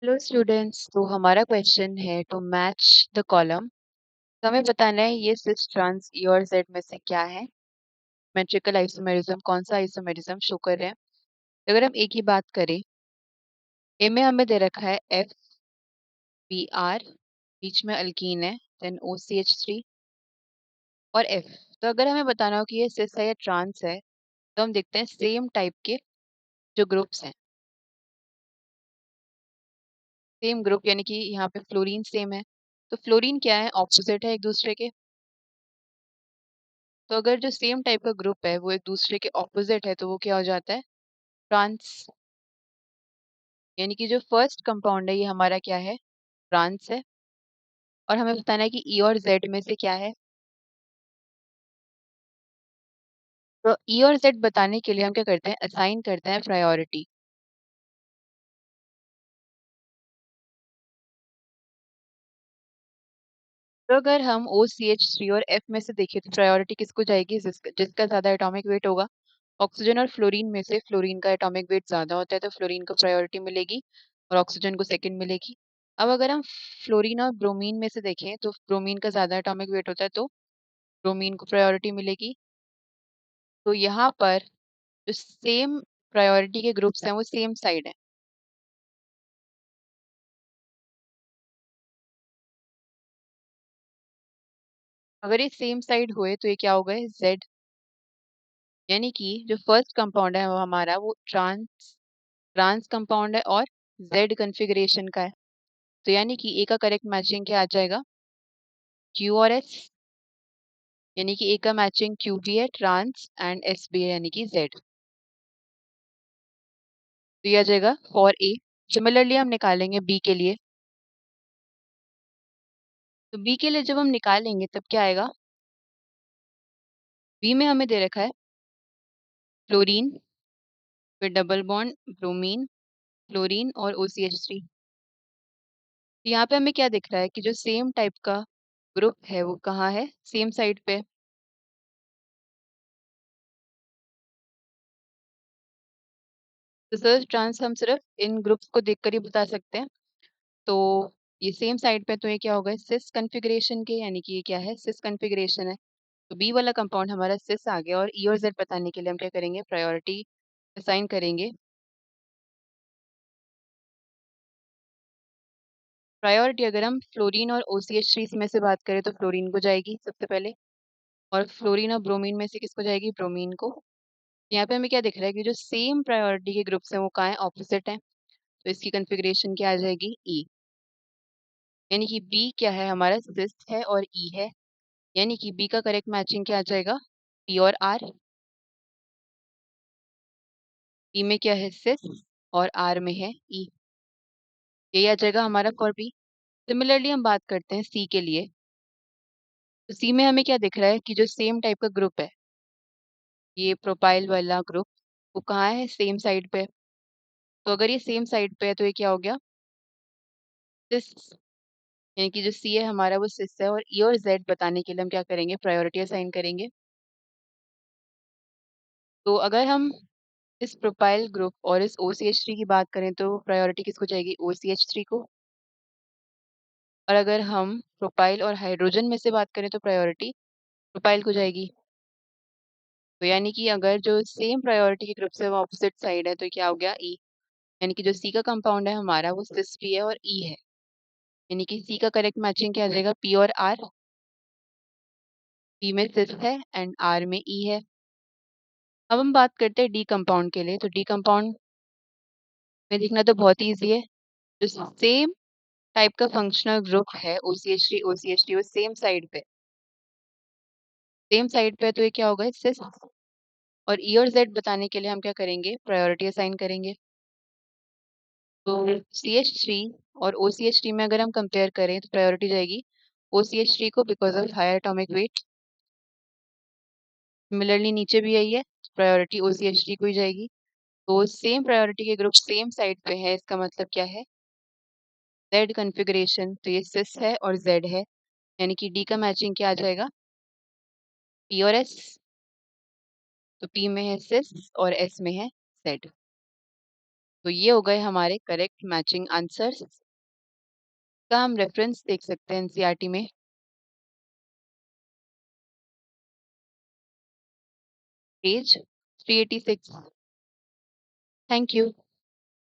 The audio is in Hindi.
हेलो स्टूडेंट्स, तो हमारा क्वेश्चन है टू मैच द कॉलम। तो हमें बताना है ये सिस ट्रांस ई और जेड में से क्या है। मेट्रिकल आइसोमेरिज्म कौन सा आइसोमेरिज्म शो कर रहे हैं। अगर हम एक ही बात करें, ए में हमें दे रखा है एफ बी आर, बीच में अल्कीन है, देन ओ सी एच थ्री और एफ। तो अगर हमें बताना हो कि ये सिस है या ट्रांस है, तो हम देखते हैं सेम टाइप के जो ग्रुप्स हैं। सेम ग्रुप यानी कि यहाँ पे फ्लोरीन सेम है, तो फ्लोरीन क्या है, ऑपोजिट है एक दूसरे के। तो अगर जो सेम टाइप का ग्रुप है वो एक दूसरे के ऑपोजिट है तो वो क्या हो जाता है, ट्रांस। यानी कि जो फर्स्ट कंपाउंड है ये हमारा क्या है, ट्रांस है। और हमें बताना है कि ई और जेड में से क्या है। तो ई और जेड बताने के लिए हम क्या करते हैं, असाइन करते हैं प्रायोरिटी। तो अगर हम ओ सी एच थ्री और एफ में से देखें तो प्रायोरिटी किसको जाएगी, जिसका ज्यादा एटॉमिक वेट होगा। ऑक्सीजन और फ्लोरीन में से फ्लोरीन का एटॉमिक वेट ज्यादा होता है तो फ्लोरीन को प्रायोरिटी मिलेगी और ऑक्सीजन को सेकंड मिलेगी। अब अगर हम फ्लोरीन और ब्रोमीन में से देखें तो ब्रोमीन का ज्यादा एटॉमिक वेट होता है तो ब्रोमीन को प्रायोरिटी मिलेगी। तो यहाँ पर जो सेम प्रायोरिटी के ग्रुप्स हैं वो सेम साइड है। अगर ये सेम साइड हुए तो ये क्या होगा, जेड। यानी कि जो फर्स्ट कंपाउंड है वो हमारा वो ट्रांस ट्रांस कंपाउंड है और जेड कन्फिगरेशन का है। तो यानी कि ए का करेक्ट मैचिंग क्या आ जाएगा, क्यू और एस। यानी कि ए का मैचिंग क्यू भी है ट्रांस एंड एस भी है यानी कि जेड। तो ये आ जाएगा फॉर ए। सिमिलरली हम निकालेंगे बी के लिए। तो बी के लिए जब हम निकालेंगे तब क्या आएगा, बी में हमें दे रखा है फ्लोरीन, फिर डबल बॉन्ड ब्रोमीन, फ्लोरीन और ओ सी एच थ्री। तो यहाँ पे हमें क्या दिख रहा है कि जो सेम टाइप का ग्रुप है वो कहाँ है, सेम साइड पे। तो सर ट्रांस हम सिर्फ इन ग्रुप्स को देखकर ही बता सकते हैं। तो ये सेम साइड पे तो ये क्या होगा, सिस कन्फिग्रेशन के, यानी कि ये क्या है, सिस कन्फिग्रेशन है। तो बी वाला कंपाउंड हमारा सिस आ गया और ई और जेड बताने के लिए हम क्या करेंगे, प्रायोरिटी असाइन करेंगे। प्रायोरिटी अगर हम फ्लोरीन और ओ सी एच थ्री में से बात करें तो फ्लोरीन को जाएगी सबसे पहले, और फ्लोरीन और ब्रोमीन में से किसको जाएगी, ब्रोमीन को। यहाँ पे हमें क्या दिख रहा है कि जो सेम प्रायोरिटी के ग्रुप्स हैं वो कहाँ है, ऑपोजिट है। तो इसकी कन्फिग्रेशन क्या आ जाएगी, ई। यानी कि बी क्या है, हमारा सिस है और ई है। यानी कि बी का करेक्ट मैचिंग क्या आ जाएगा, पी और आर। पी में क्या है, सिस, और आर में है ई। यही आ जाएगा हमारा फॉर बी। सिमिलरली हम बात करते हैं सी के लिए। तो सी में हमें क्या दिख रहा है कि जो सेम टाइप का ग्रुप है, ये प्रोपाइल वाला ग्रुप, वो कहाँ है, सेम साइड पे। तो अगर ये सेम साइड पे है तो ये क्या हो गया, सिस। यानी कि जो सी है हमारा वो सिस है, और ई और जेड बताने के लिए हम क्या करेंगे, प्रायोरिटी असाइन करेंगे। तो अगर हम इस प्रोपाइल ग्रुप और इस ओ सी एच थ्री की बात करें तो प्रायोरिटी किसको जाएगी, ओ सी एच थ्री को। और अगर हम प्रोपाइल और हाइड्रोजन में से बात करें तो प्रायोरिटी प्रोपाइल को जाएगी। तो यानी कि अगर जो सेम प्रायोरिटी के ग्रुप से वो ऑपोजिट साइड है तो क्या हो गया, ई। यानी कि जो सी का कंपाउंड है हमारा वो सिस भी है और ई है। यानी कि सी का करेक्ट मैचिंग क्या आ जाएगा, पी और आर। पी में सिस है एंड आर में ई है। अब हम बात करते हैं डी कंपाउंड के लिए। तो डी कंपाउंड में देखना तो बहुत ईजी है। जो सेम टाइप का फंक्शनल ग्रुप है O C H T O C H T, वो सेम साइड पे, सेम साइड पे तो ये क्या होगा, सिस। और ई और जेड बताने के लिए हम क्या करेंगे, प्रायोरिटी असाइन करेंगे। तो सी एच थ्री और ओ सी एच थ्री में अगर हम कंपेयर करें तो प्रायोरिटी जाएगी ओ सी एच थ्री को, because of higher atomic weight. Similarly नीचे भी यही है, priority O C H three को ही जाएगी। तो सेम प्रायोरिटी के ग्रुप सेम साइड पे है, इसका मतलब क्या है, जेड कन्फिग्रेशन। तो ये सिस है और जेड है। यानी कि डी का मैचिंग क्या आ जाएगा, पी और एस। तो पी में है सिस और एस में है जेड। तो ये हो गए हमारे करेक्ट मैचिंग आंसर्स। का हम रेफरेंस देख सकते हैं एनसीईआरटी में। पेज 386। Thank you.